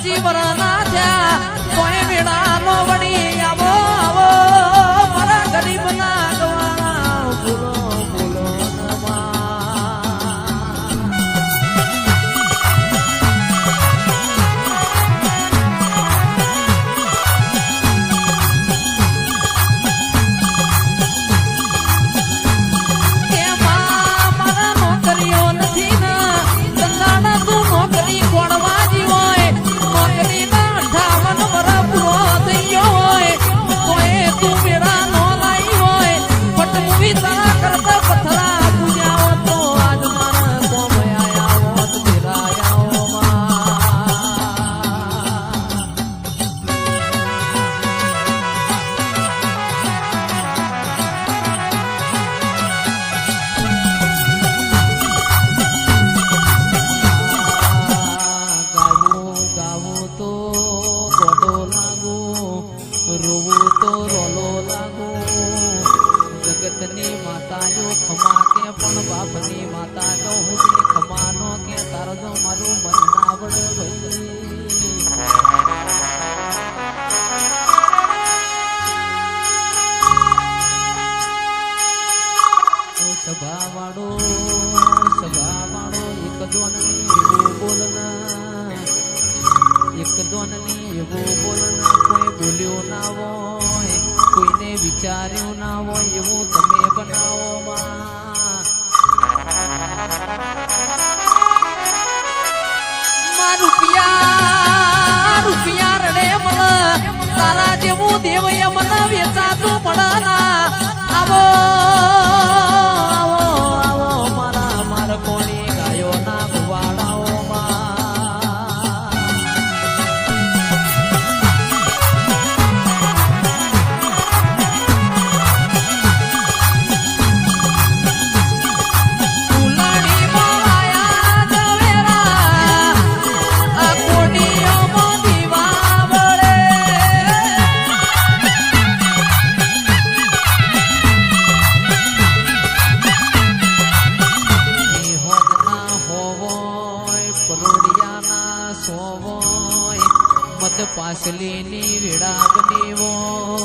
85 વરના થયા કોઈ વેળા નો વળી આવો આવો મારા ગરીબ ના ગવાણા બોલો બોલો જગતની માતાઓ ખમા કે પણ બાપની માતા જો હું ખમાનો કે તારો જો મારું મન ના આવડે ભાઈ સભા વાળો એક દોનની એવું બોલના એક દોનની એવું બોલના કોઈ બોલ્યો ના હોય કોઈને વિચાર્યું ના હોય એવું તમે બનાવો રૂપિયા રડે મને તારા જેવું દેવ એ મને વેચાતું પડના આવો આવો આવો મારા માર કોની ગાયો ના ગુવાડાઓ પાસલીની વિડાબની હોય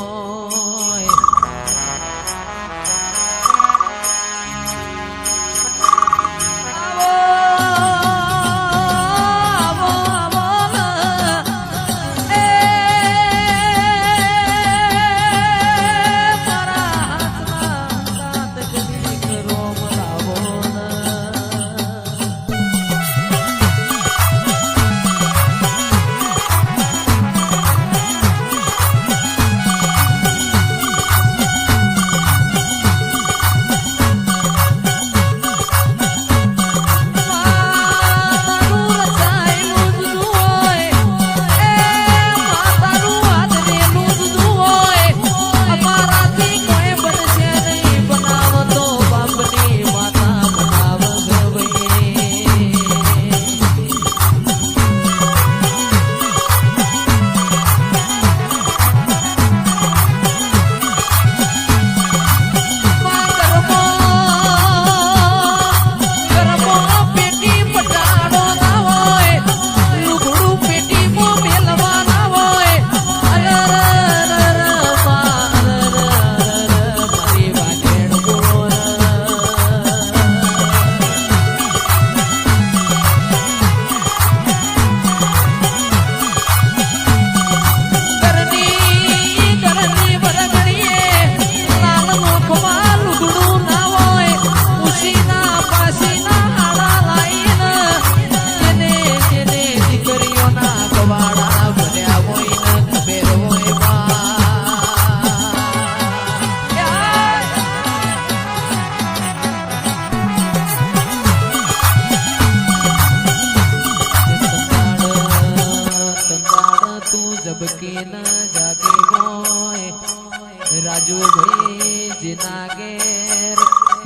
રાજુ ભાઈ જેના ઘેર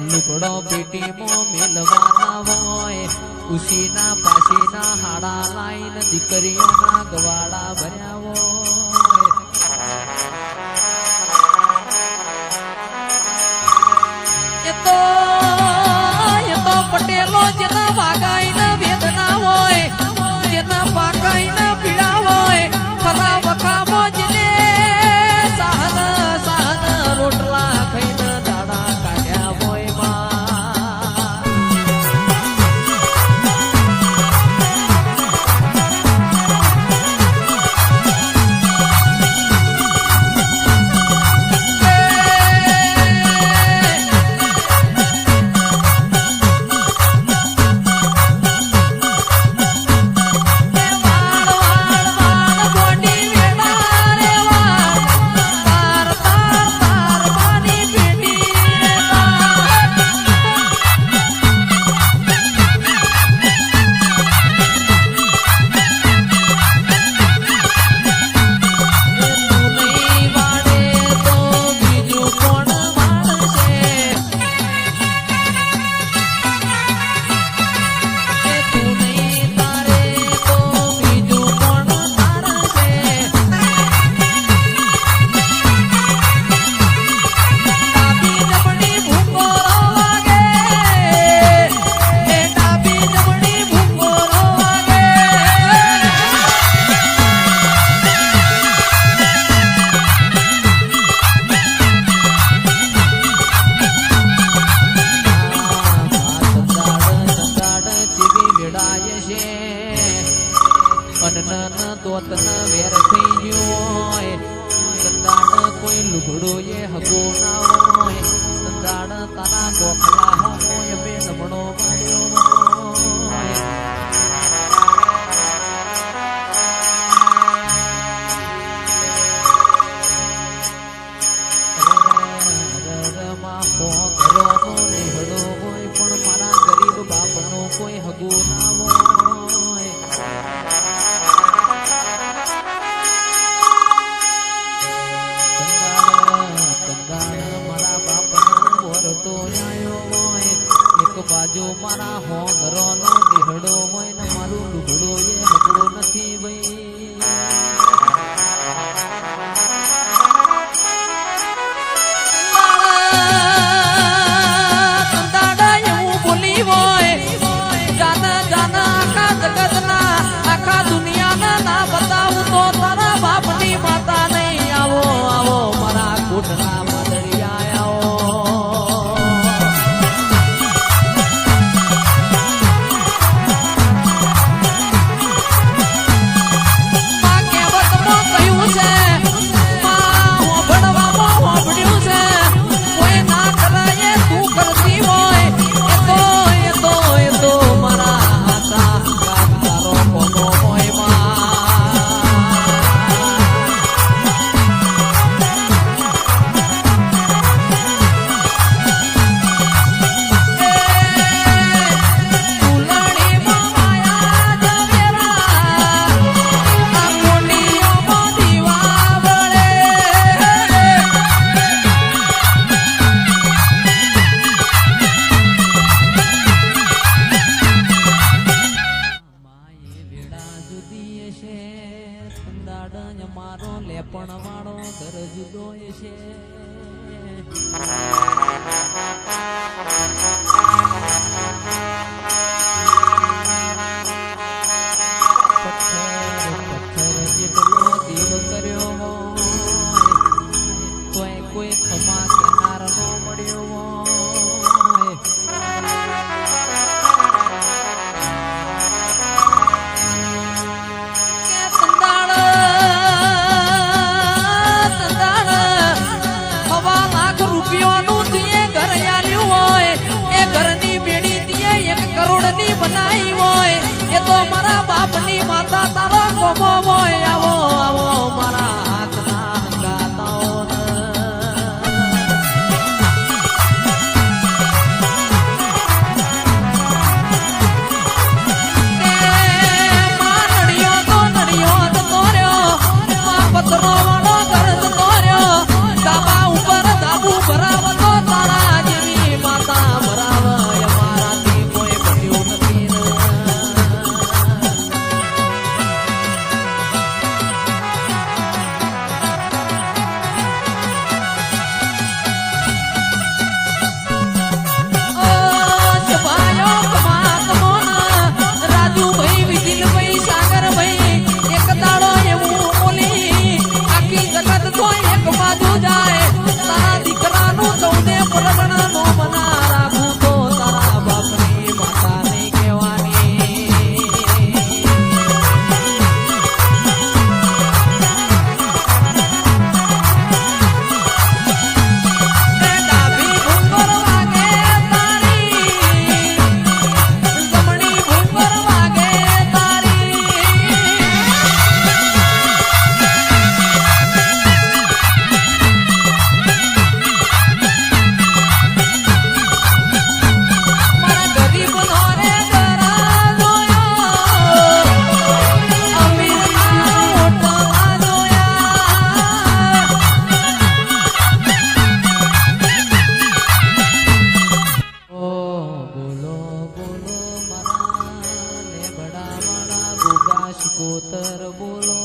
લુગડો પેટીમાં મેલવાના હોય ઉસીના પાસીના હાડા લાઈન દીકરીઓના ગવાડા ભર્યા હોય એ તો પટેલો જેના વાગાઈ ના વેદના હોય જેના પાકાઈ ના પીડા અન્ન દોતન વેર થઈ ગયો હોય સંદાણ કોઈ લુગડો એ હગો ના હોય સંદાણ તારા ગોખલા હોય બે નમણો માર્યો હોય પણ મારા ગરીબ બાપનો કોઈ હગો ના હોય મારા બાપનો વરતો આયો હોય એક બાજુ મારા હોંગરો નો દેહડો હોય ને મારું લુગડો એ હગડો નથી ભાઈ આખા દુનિયાના ના બતાવું તો તારા બાપની માતા નહીં આવો આવો મારા કુટના મદરિયા આવો માં કહેવતમાં કહ્યું છે માં ભણવામાં હોભળ્યું છે કોઈ ના કરાય તું કરતી હોય એ તો મારા મારો લેપણ વાળો ઘર જુદો છે પથ્થર જેટલો દીવ કર્યો હોય કોઈ ખમા કેનાર નો મળ્યો હોય કરોડની બનાવી હોય એ તો મારા બાપની માતા તારો કોમો હોય આવો આવો મારા હાથના ગાતાઓ નડિયો તો રહ્યો પતરો વાળો ગરજ તો રહ્યો ધાબા ઉપર ધાબુ ભરાવતો તારા જેવી માતા ભરાવ કોતર બોલો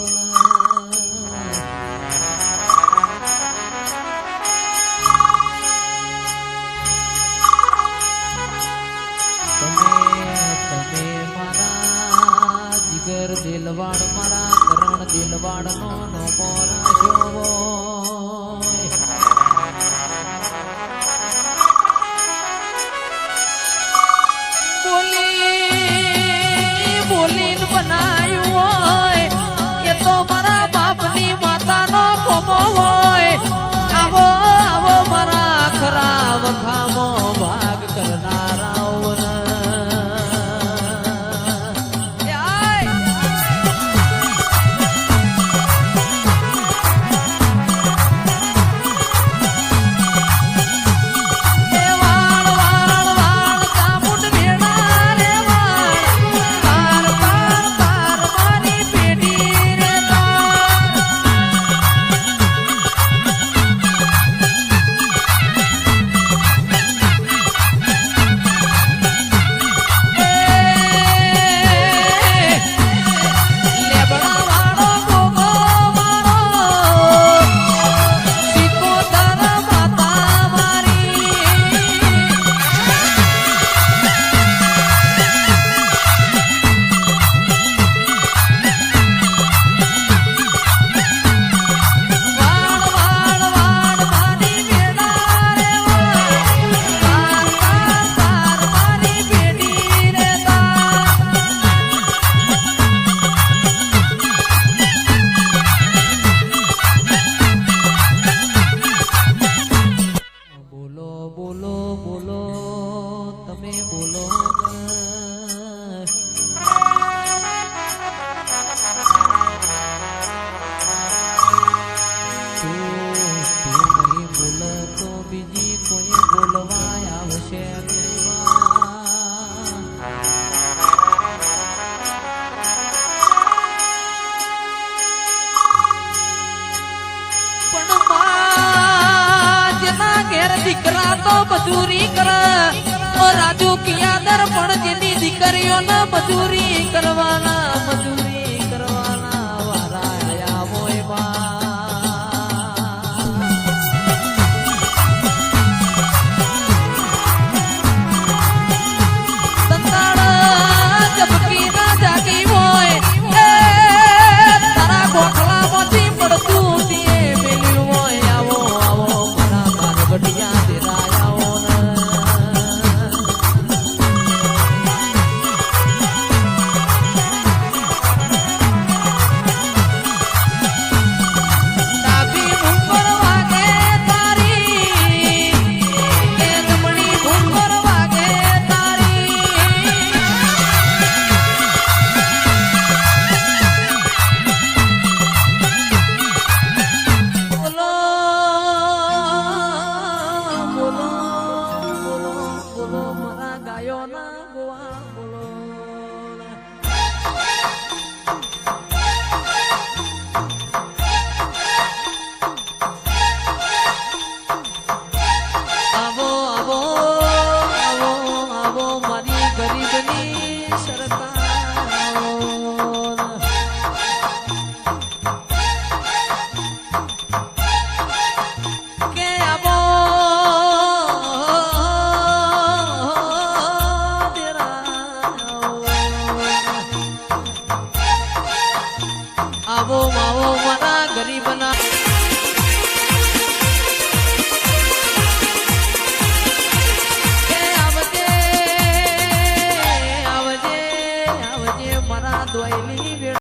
તમે મારા જીગર દિલવાડ મારા કરણ દિલવાડ નો મોરા શોવો બોલીને બનાયું હોય ઘેર દીકરા તો મજૂરી કરે ઓ રાજુ કિયાદર પણ જેની દીકરીઓને મજૂરી કરવાના વારા આયા હોય બા સંતાડા જબકી ના જાગી હોય એ તારા ગોઠલામાંથી પડતું તે મેલ્યું હોય આવો મારા કાનગઢિયા દેરાયાઓ ડાબી ભૂંગર વાગે તારી એ જમણી ભૂંગર વાગે તારી બોલો બોલો બોલો બોલો મારા ગાયોના ગોવા બોલો આવો આવો આવો આવો મારી ગરીબની સરકાર આવો. કે આવો આવો માવો મારા ગરીબના